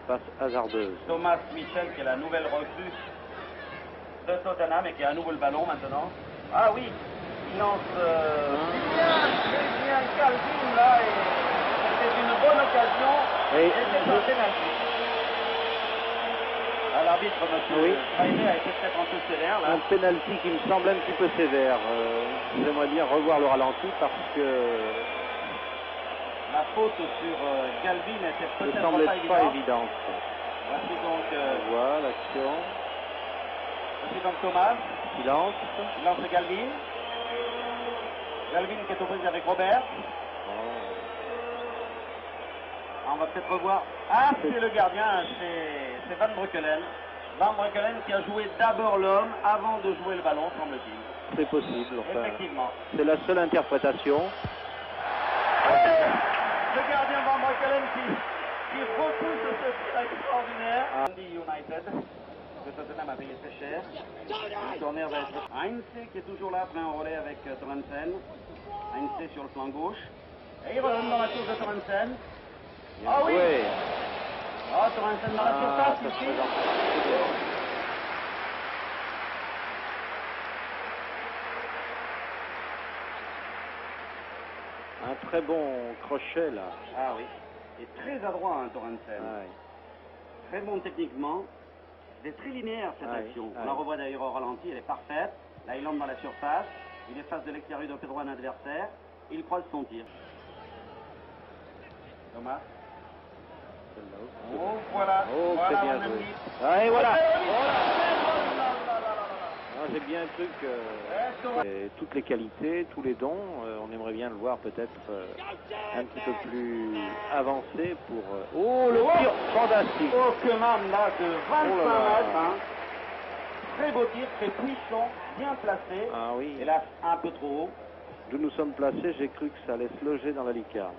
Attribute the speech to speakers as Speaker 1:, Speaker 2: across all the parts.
Speaker 1: passe hasardeuse.
Speaker 2: Thomas Michel, qui est la nouvelle recrue de Tottenham et qui a à nouveau le ballon maintenant. Ah oui, il lance bien Calvin là et c'était une bonne occasion.
Speaker 1: Et
Speaker 2: c'est un pénalty. Ah, l'arbitre, monsieur
Speaker 1: Oui.
Speaker 2: Fraile, a été peut-être un peu sévère là.
Speaker 1: un penalty qui me semble un petit peu sévère. J'aimerais bien revoir le ralenti parce que
Speaker 2: La faute sur Galvin était
Speaker 1: ne
Speaker 2: peut-être
Speaker 1: semblait
Speaker 2: pas
Speaker 1: pas
Speaker 2: évidente.
Speaker 1: évidente.
Speaker 2: Voici donc,
Speaker 1: On voit l'action.
Speaker 2: voici donc Thomas.
Speaker 1: Silence.
Speaker 2: Il lance Galvin. Galvin qui est aux prises avec Robert. Ah, on va peut-être revoir. Ah, c'est le gardien, c'est Van Breukelen. Van Breukelen qui a joué d'abord l'homme avant de jouer le ballon, semble-t-il.
Speaker 1: C'est possible. Enfin,
Speaker 2: Effectivement.
Speaker 1: c'est la seule interprétation.
Speaker 2: Le gardien Van Breukelen qui repousse ce tir extraordinaire. Dundee United. Le Tottenham a payé très cher. Le corner va être Heinz qui est toujours là après un relais avec Sorensen. Heinz sur le flanc gauche. Et il revient dans la course de Sorensen.
Speaker 1: Bien
Speaker 2: Ah oui.
Speaker 1: joué.
Speaker 2: Ah, Sorensen dans la surface
Speaker 1: ça se
Speaker 2: ici.
Speaker 1: présente. Un très bon crochet là.
Speaker 2: Ah oui. Et très adroit, hein, Sorensen.
Speaker 1: Ouais.
Speaker 2: Très bon techniquement. C'est très linéaire cette
Speaker 1: Ouais,
Speaker 2: action. On
Speaker 1: ouais.
Speaker 2: la revoit d'ailleurs au ralenti, elle est parfaite. Là, il entre dans la surface. Il efface de l'extérieur de pied droit un adversaire. Il croise son tir. Thomas. Oh, voilà.
Speaker 1: Oh,
Speaker 2: voilà,
Speaker 1: très bien
Speaker 2: on a
Speaker 1: joué.
Speaker 2: mis.
Speaker 1: Ah, et voilà.
Speaker 2: Oh
Speaker 1: Ah, j'ai bien un truc. Et toutes les qualités, tous les dons, on aimerait bien le voir peut-être un petit peu plus avancé pour. Oh, le tir fantastique.
Speaker 2: Oh, Koeman là de 25
Speaker 1: Oh là là.
Speaker 2: mètres. Hein. Très beau tir, très puissant, bien placé.
Speaker 1: Ah oui.
Speaker 2: Et là, un peu trop haut.
Speaker 1: D'où nous sommes placés, j'ai cru que ça allait se loger dans la lucarne.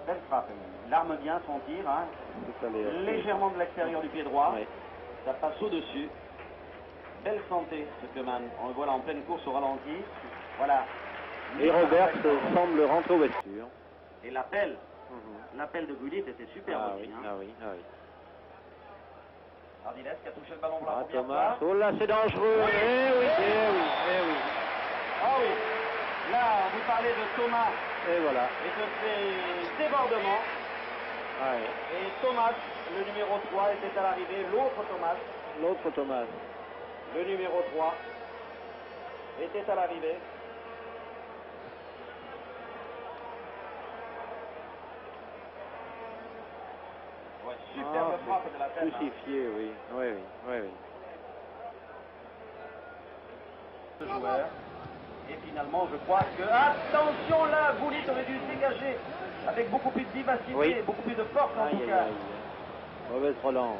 Speaker 2: Belle frappe. Il arme bien son tir. Hein.
Speaker 1: Ça allait assez-
Speaker 2: Légèrement de l'extérieur du pied droit.
Speaker 1: Ouais.
Speaker 2: Ça passe au-dessus. Belle santé, ce Koeman. On le voit là en pleine course au ralenti. Voilà.
Speaker 1: Et Robert semble rentrer au vestiaire.
Speaker 2: Et l'appel. L'appel de Gullit était super
Speaker 1: Ah
Speaker 2: aussi.
Speaker 1: oui,
Speaker 2: Hein.
Speaker 1: ah oui, ah oui.
Speaker 2: Ardiles qui a touché le ballon pour la
Speaker 1: Ah,
Speaker 2: première
Speaker 1: Thomas.
Speaker 2: fois.
Speaker 1: Oh là, c'est dangereux.
Speaker 2: Oui.
Speaker 1: Eh oui, eh oui, eh oui.
Speaker 2: Ah oui. Là, vous parlez de Thomas
Speaker 1: Et voilà.
Speaker 2: et de ses débordements.
Speaker 1: Ouais.
Speaker 2: Et Thomas, le numéro 3, était à l'arrivée. L'autre Thomas,
Speaker 1: L'autre Thomas.
Speaker 2: le numéro 3, était à l'arrivée. Ouais, superbe frappe de la tête. Hein.
Speaker 1: Crucifié, oui. Oui, oui, oui, oui.
Speaker 2: Ce joueur. Et finalement, je crois que... Attention là, Gullit aurait dû se dégager avec beaucoup plus de vivacité,
Speaker 1: Oui.
Speaker 2: beaucoup plus de force en
Speaker 1: Aïe,
Speaker 2: tout
Speaker 1: aïe,
Speaker 2: cas.
Speaker 1: aïe. Mauvaise relance.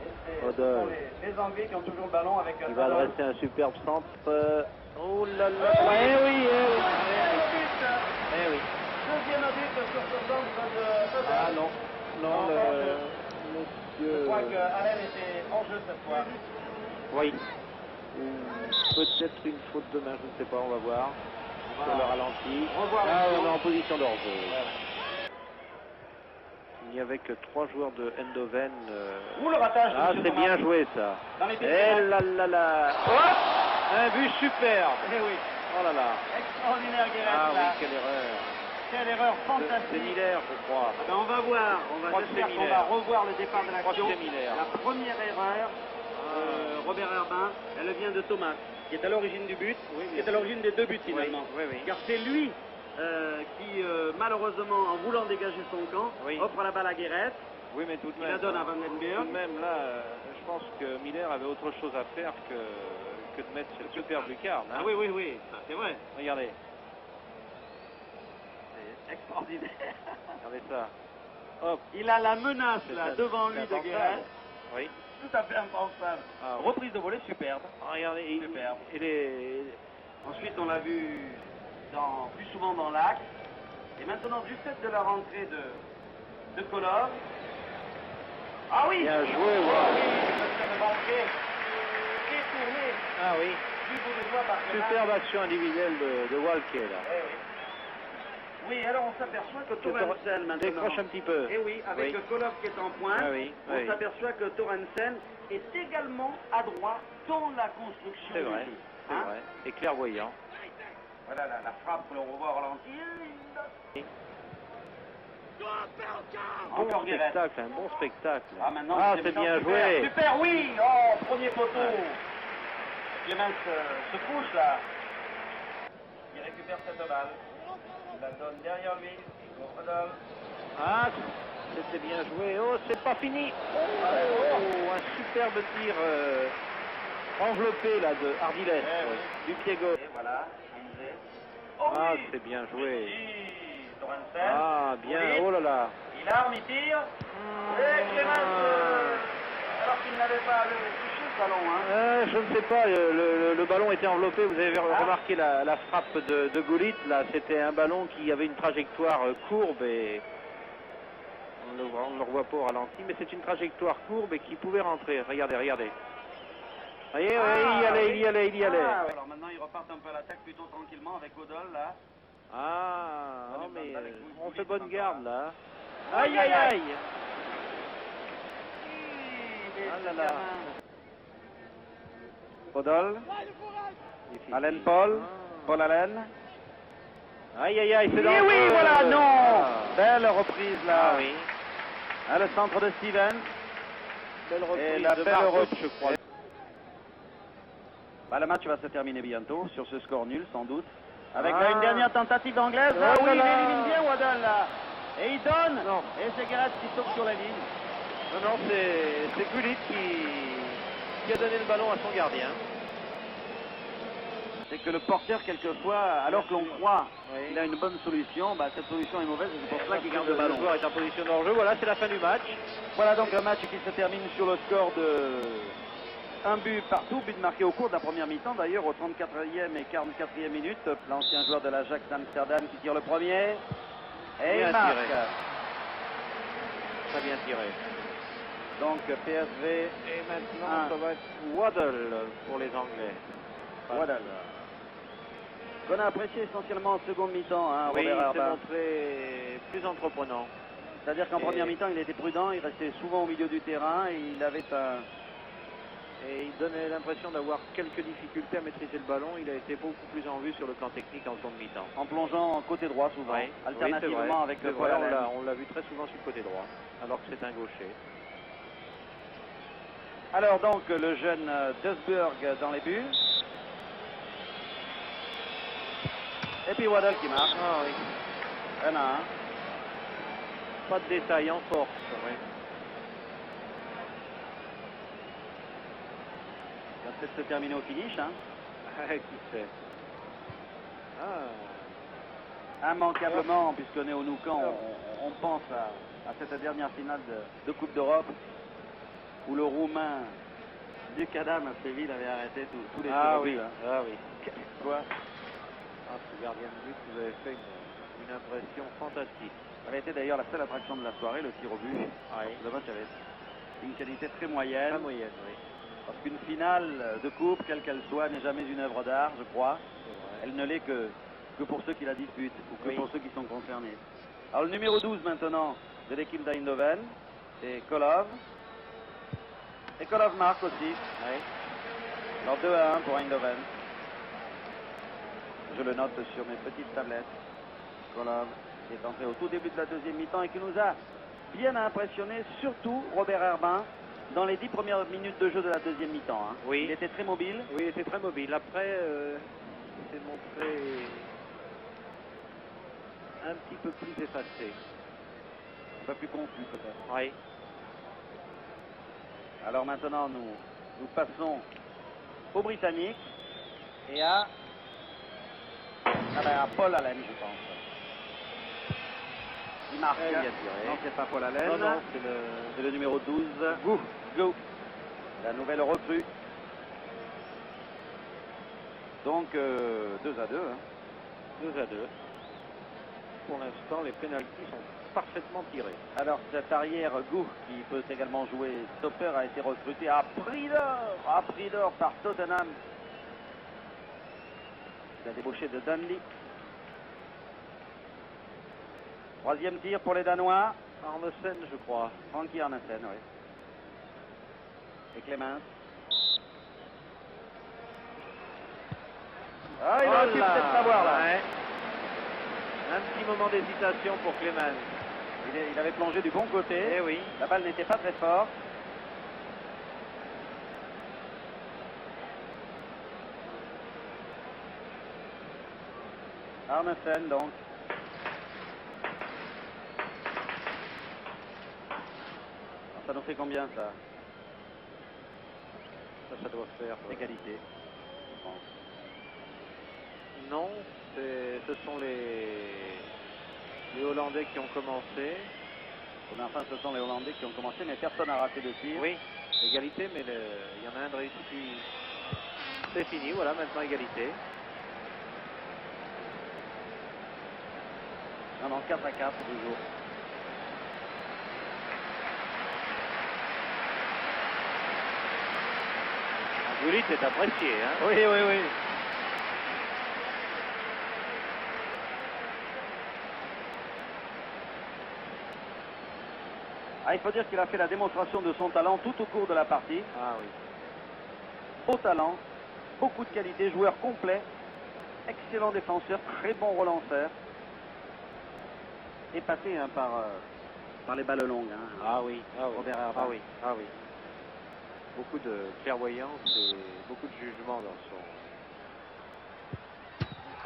Speaker 2: Et ce
Speaker 1: Odeur.
Speaker 2: sont les Anglais qui ont toujours le ballon avec...
Speaker 1: Il va
Speaker 2: Adolphe.
Speaker 1: adresser un superbe centre. Oh là là.
Speaker 2: Oh oui.
Speaker 1: Eh oui, eh oui.
Speaker 2: Deuxième but.
Speaker 1: Eh oui.
Speaker 2: Deuxième but sur ce centre de...
Speaker 1: Ah non. Non,
Speaker 2: Non,
Speaker 1: le
Speaker 2: Je
Speaker 1: monsieur.
Speaker 2: crois que Allen était en jeu cette fois.
Speaker 1: Oui. Ou peut-être une faute de main, je ne sais pas, on va voir. Sur le ralenti.
Speaker 2: Revoir
Speaker 1: Ah,
Speaker 2: l'action.
Speaker 1: on est en position de hors-jeu.
Speaker 2: Ouais.
Speaker 1: Il n'y avait que 3 joueurs de Eindhoven.
Speaker 2: Ouh, le ratage de
Speaker 1: Ah,
Speaker 2: M.
Speaker 1: c'est
Speaker 2: Thomas.
Speaker 1: bien joué ça.
Speaker 2: Dans les pieds de
Speaker 1: Eh
Speaker 2: Thomas.
Speaker 1: là là là. Hop, un but superbe.
Speaker 2: Eh oui,
Speaker 1: Oh là là.
Speaker 2: extraordinaire Guéret
Speaker 1: Ah
Speaker 2: là.
Speaker 1: oui, quelle erreur.
Speaker 2: Quelle erreur
Speaker 1: C'est
Speaker 2: fantastique.
Speaker 1: Miller, je crois.
Speaker 2: Ben, on va voir,
Speaker 1: Je crois que
Speaker 2: j'espère
Speaker 1: c'est
Speaker 2: qu'on
Speaker 1: Miller.
Speaker 2: va revoir le départ de
Speaker 1: Je crois
Speaker 2: l'action.
Speaker 1: que c'est Miller.
Speaker 2: La première erreur, Robert Herbin, elle vient de Thomas, qui est à l'origine du but,
Speaker 1: Oui,
Speaker 2: qui
Speaker 1: bien
Speaker 2: est à l'origine des deux buts finalement.
Speaker 1: Oui, oui.
Speaker 2: Car c'est lui qui, malheureusement, en voulant dégager son camp,
Speaker 1: Oui.
Speaker 2: offre la balle à Guéret.
Speaker 1: Oui, mais tout de
Speaker 2: Il
Speaker 1: même.
Speaker 2: la donne à
Speaker 1: hein.
Speaker 2: Van den Berg.
Speaker 1: Tout de même, là, je pense que Miller avait autre chose à faire que de mettre cette superbe lucarne. Hein.
Speaker 2: Ah oui, oui, oui, ça c'est vrai.
Speaker 1: Regardez,
Speaker 2: C'est extraordinaire.
Speaker 1: regardez ça. Hop.
Speaker 2: Il a la menace
Speaker 1: C'est
Speaker 2: là
Speaker 1: ça,
Speaker 2: devant
Speaker 1: c'est
Speaker 2: lui de
Speaker 1: impensable.
Speaker 2: Guéret.
Speaker 1: Oui.
Speaker 2: Tout à fait impensable.
Speaker 1: Ah, oui.
Speaker 2: Reprise de volée superbe.
Speaker 1: Ah, regardez,
Speaker 2: Superbe.
Speaker 1: il
Speaker 2: Ensuite, on l'a vu plus souvent dans l'axe. Et maintenant, du fait de la rentrée de Kollov. Ah oui!
Speaker 1: Bien joué,
Speaker 2: Ah
Speaker 1: wow.
Speaker 2: oui, le banquet détourné
Speaker 1: Ah oui.
Speaker 2: du bout du doigt par Koeman.
Speaker 1: Superbe action individuelle de Walker là.
Speaker 2: Eh oui. Oui, alors on s'aperçoit que Torrensen maintenant...
Speaker 1: décroche un petit peu.
Speaker 2: Et oui, avec
Speaker 1: Oui.
Speaker 2: Kolov qui est en pointe,
Speaker 1: Ah oui,
Speaker 2: on
Speaker 1: oui.
Speaker 2: s'aperçoit que Torrensen est également adroit dans la construction
Speaker 1: C'est
Speaker 2: du
Speaker 1: vrai,
Speaker 2: jeu.
Speaker 1: c'est
Speaker 2: Hein?
Speaker 1: vrai. Et clairvoyant.
Speaker 2: Voilà la frappe que l'on revoit au ralenti.
Speaker 1: Bon
Speaker 2: Encore Guéret.
Speaker 1: spectacle, un bon spectacle.
Speaker 2: Ah, maintenant,
Speaker 1: C'est bien
Speaker 2: super,
Speaker 1: joué.
Speaker 2: Super, oui. Oh, premier poteau.
Speaker 1: Ouais.
Speaker 2: Clément se couche là. Il récupère cette balle. Il la donne derrière lui. Pour Rodolphe.
Speaker 1: Ah, c'était bien joué. Oh, c'est pas fini. Oh, un superbe tir enveloppé là de Ardiles, du pied gauche.
Speaker 2: Et voilà, Heinze. Oh,
Speaker 1: Ah,
Speaker 2: oui.
Speaker 1: c'est bien joué.
Speaker 2: Oui, Torrensen.
Speaker 1: Ah, bien.
Speaker 2: Oui.
Speaker 1: Oh là là.
Speaker 2: Il arme, il tire. Et Clément, alors qu'il n'avait pas touché le ballon. Hein.
Speaker 1: Je ne sais pas, le ballon était enveloppé, vous avez remarqué la frappe de Gullit, là c'était un ballon qui avait une trajectoire courbe et on ne le revoit pas au ralenti, mais c'est une trajectoire courbe et qui pouvait rentrer, regardez, regardez. Voyez, il y allait, il y allait, il y allait.
Speaker 2: Ah, alors maintenant ils repartent un peu à l'attaque plutôt tranquillement avec Odol là.
Speaker 1: Ah, non, mais
Speaker 2: avec
Speaker 1: on fait
Speaker 2: Gullit
Speaker 1: bonne
Speaker 2: encore
Speaker 1: garde
Speaker 2: là.
Speaker 1: là. Aïe, aïe, aïe.
Speaker 2: Ah
Speaker 1: là là.
Speaker 2: Odol, Allen Paul, Paul Allen.
Speaker 1: Aïe, aïe, aïe, c'est dans
Speaker 2: Et
Speaker 1: le
Speaker 2: oui,
Speaker 1: feu.
Speaker 2: voilà, non.
Speaker 1: Ah.
Speaker 2: Belle reprise là.
Speaker 1: Ah oui.
Speaker 2: À le centre de Steven.
Speaker 1: Belle reprise
Speaker 2: Et la
Speaker 1: de
Speaker 2: belle
Speaker 1: Margot,
Speaker 2: reprise.
Speaker 1: je crois.
Speaker 2: Bah, le match va se terminer bientôt sur ce score nul sans doute. Avec
Speaker 1: Ah.
Speaker 2: là, une dernière tentative d'anglaise.
Speaker 1: Oh
Speaker 2: Ah oui,
Speaker 1: là
Speaker 2: il
Speaker 1: là.
Speaker 2: élimine bien Waddle là. Et il donne.
Speaker 1: Non.
Speaker 2: Et c'est Gareth qui saute sur la ligne.
Speaker 1: Non, c'est Gullit qui a donné le ballon à son gardien.
Speaker 2: C'est que le porteur, quelquefois, alors que l'on croit
Speaker 1: Oui.
Speaker 2: qu'il a une bonne solution, bah, cette solution est mauvaise et c'est pour cela qu'il garde le
Speaker 1: Le
Speaker 2: ballon.
Speaker 1: joueur est en position de hors-jeu. Voilà, c'est la fin du match.
Speaker 2: Voilà donc un match qui se termine sur le score de un but partout, but marqué au cours de la première mi-temps d'ailleurs au 34e et 44e minute. L'ancien joueur de l'Ajax d'Amsterdam qui tire le premier et
Speaker 1: Bien
Speaker 2: il marque.
Speaker 1: tiré. Très bien tiré.
Speaker 2: Donc PSV
Speaker 1: Et maintenant,
Speaker 2: Ah.
Speaker 1: ça va être Waddle pour les Anglais.
Speaker 2: Waddle. Qu'on a apprécié essentiellement en seconde mi-temps, hein,
Speaker 1: Oui,
Speaker 2: Robert
Speaker 1: il s'est
Speaker 2: Arba.
Speaker 1: montré plus entreprenant.
Speaker 2: C'est-à-dire qu'en
Speaker 1: Et-
Speaker 2: première mi-temps, il était prudent, il restait souvent au milieu du terrain et il avait un...
Speaker 1: Et il donnait l'impression d'avoir quelques difficultés à maîtriser le ballon. Il a été beaucoup plus en vue sur le plan technique en seconde mi-temps.
Speaker 2: en plongeant côté droit souvent,
Speaker 1: Oui,
Speaker 2: alternativement
Speaker 1: oui, c'est vrai.
Speaker 2: avec
Speaker 1: C'est
Speaker 2: le
Speaker 1: vrai,
Speaker 2: Paul Allen.
Speaker 1: on l'a vu très souvent sur le côté droit, alors que c'est un gaucher.
Speaker 2: Alors donc le jeune Duisburg dans les buts. Et puis Waddle qui marque.
Speaker 1: Ah oui.
Speaker 2: 1-1.
Speaker 1: Pas de détail en force. Oui.
Speaker 2: Il va peut-être se terminer au finish. Hein.
Speaker 1: Qui sait. Ah.
Speaker 2: Immanquablement, puisqu'on est au Nou Camp, on pense à cette dernière finale de Coupe d'Europe où le Roumain Ducadam à Séville avait arrêté tous les tirs
Speaker 1: Ah
Speaker 2: au
Speaker 1: oui.
Speaker 2: but, hein.
Speaker 1: Ah oui.
Speaker 2: Quoi.
Speaker 1: Ah, ce gardien de but vous avez fait une impression fantastique.
Speaker 2: Ça avait été d'ailleurs la seule attraction de la soirée, le tir au but.
Speaker 1: Oui.
Speaker 2: Le match avait une qualité très moyenne.
Speaker 1: Très moyenne, oui.
Speaker 2: Parce qu'une finale de coupe, quelle qu'elle soit, n'est jamais une œuvre d'art, je crois.
Speaker 1: C'est vrai.
Speaker 2: Elle ne l'est que pour ceux qui la disputent, ou que
Speaker 1: Oui.
Speaker 2: pour ceux qui sont concernés. Alors le numéro 12 maintenant de l'équipe d'Eindhoven, c'est Kolov. Et Kolov marque aussi.
Speaker 1: Oui.
Speaker 2: Alors 2-1 pour Eindhoven. Je le note sur mes petites tablettes. Kolov qui est entré au tout début de la deuxième mi-temps et qui nous a bien impressionné, surtout Robert Herbin, dans les 10 premières minutes de jeu de la deuxième mi-temps. Hein.
Speaker 1: Oui.
Speaker 2: Il était très mobile.
Speaker 1: Oui, il était très mobile. Après, il s'est montré un petit peu plus effacé.
Speaker 2: Un peu plus confus peut-être.
Speaker 1: Oui.
Speaker 2: Alors maintenant, nous passons aux Britanniques et à Paul Allen, je pense. Il marque.
Speaker 1: Il a tiré.
Speaker 2: Non, c'est pas Paul Allen.
Speaker 1: Non, non,
Speaker 2: c'est le numéro 12. Go. La nouvelle recrue. Donc 2-2. Hein.
Speaker 1: 2-2. Pour l'instant, les pénaltys sont parfaitement tirés.
Speaker 2: Alors cet arrière Gou, qui peut également jouer stopper, a été recruté à prix d'or par Tottenham. Il a débauché de Dunley. Troisième tir pour les Danois.
Speaker 1: Arnesen, je crois.
Speaker 2: Frankie Arnesen, oui. Et Clemens. Ah, il aurait pu peut-être l'avoir là.
Speaker 1: Ouais. Un petit moment d'hésitation pour Clemens.
Speaker 2: Il avait plongé du bon côté.
Speaker 1: Eh oui.
Speaker 2: La balle n'était pas très forte. Arnesen donc. Alors, ça nous fait combien ça?
Speaker 1: Ça doit faire
Speaker 2: Égalité, je pense.
Speaker 1: Non, ce sont les Hollandais qui ont commencé.
Speaker 2: Mais enfin, ce sont les Hollandais qui ont commencé, mais personne n'a raté de tir.
Speaker 1: Oui, égalité, mais il y en a un de réussi, puis c'est fini, voilà, maintenant égalité.
Speaker 2: Non, 4 à 4 toujours.
Speaker 1: Gullit est apprécié, hein.
Speaker 2: Oui, oui, oui. Ah, il faut dire qu'il a fait la démonstration de son talent tout au cours de la partie.
Speaker 1: Ah oui.
Speaker 2: Beau talent, beaucoup de qualité, joueur complet, excellent défenseur, très bon relanceur. Épaté hein, par les balles longues. Hein.
Speaker 1: Ah oui,
Speaker 2: Robert Herbin.
Speaker 1: ah oui, ah oui. Beaucoup de clairvoyance et beaucoup de jugement dans son...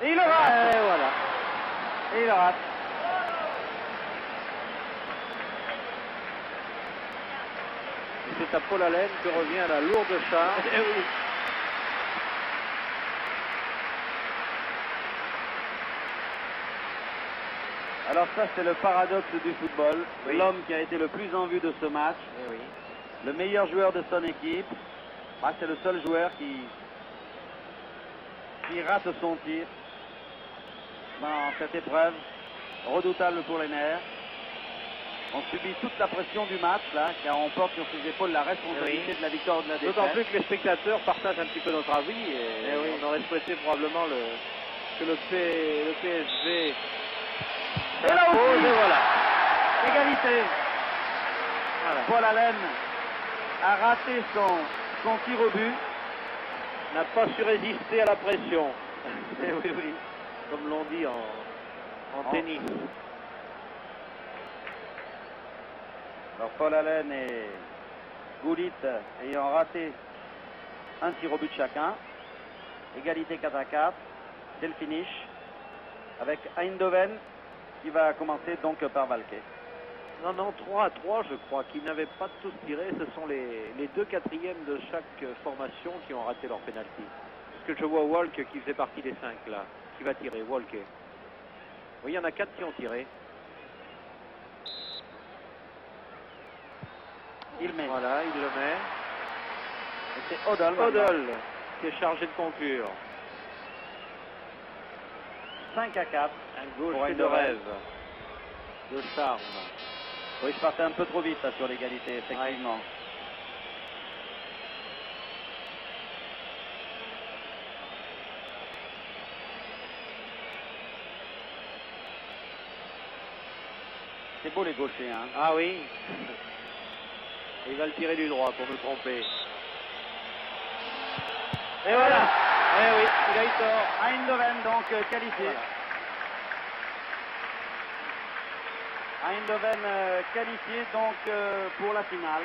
Speaker 2: Et il le rate.
Speaker 1: Et voilà.
Speaker 2: Et il le rate.
Speaker 1: Et c'est à Paul Allen que revient la lourde charge.
Speaker 2: Eh oui. Alors ça c'est le paradoxe du football.
Speaker 1: Oui.
Speaker 2: L'homme qui a été le plus en vue de ce match,
Speaker 1: Eh oui.
Speaker 2: le meilleur joueur de son équipe, c'est le seul joueur qui rate son tir dans cette épreuve redoutable pour les nerfs. On subit toute la pression du match là, car on porte sur ses épaules la responsabilité
Speaker 1: Oui.
Speaker 2: de la victoire ou de la défaite.
Speaker 1: D'autant plus que les spectateurs partagent un petit peu notre avis et
Speaker 2: Eh oui.
Speaker 1: on aurait souhaité probablement que le PSG
Speaker 2: Et là aussi,
Speaker 1: s'impose, et voilà.
Speaker 2: égalité.
Speaker 1: Voilà.
Speaker 2: Paul Allen a raté son tir au but.
Speaker 1: N'a pas su résister à la pression.
Speaker 2: Eh oui, oui.
Speaker 1: Comme l'on dit en tennis.
Speaker 2: Alors Paul Allen et Gullit ayant raté un tir au but chacun. Égalité 4 à 4. C'est le finish. Avec Eindhoven qui va commencer donc par Valquet.
Speaker 1: Non, 3 à 3, je crois, qui n'avaient pas tous tiré. Ce sont les 2 quatrièmes de chaque formation qui ont raté leur pénalty. Parce que je vois Walk qui faisait partie des 5 là, qui va tirer, Walke. Oui, il y en a 4 qui ont tiré.
Speaker 2: Il met.
Speaker 1: Voilà, il le met.
Speaker 2: Et c'est Odol.
Speaker 1: Odol qui est chargé de conclure.
Speaker 2: 5 à 4.
Speaker 1: Un gaucher
Speaker 2: pour
Speaker 1: de
Speaker 2: Eindhoven.
Speaker 1: rêve. De charme.
Speaker 2: Oui, je partais un peu trop vite là, sur l'égalité, effectivement. C'est beau les gauchers, hein.
Speaker 1: Ah oui. Et il va le tirer du droit pour nous tromper. Et voilà. Eh oui, il a eu tort.
Speaker 2: Eindhoven donc qualifié.
Speaker 1: Voilà.
Speaker 2: Eindhoven qualifié donc pour la finale.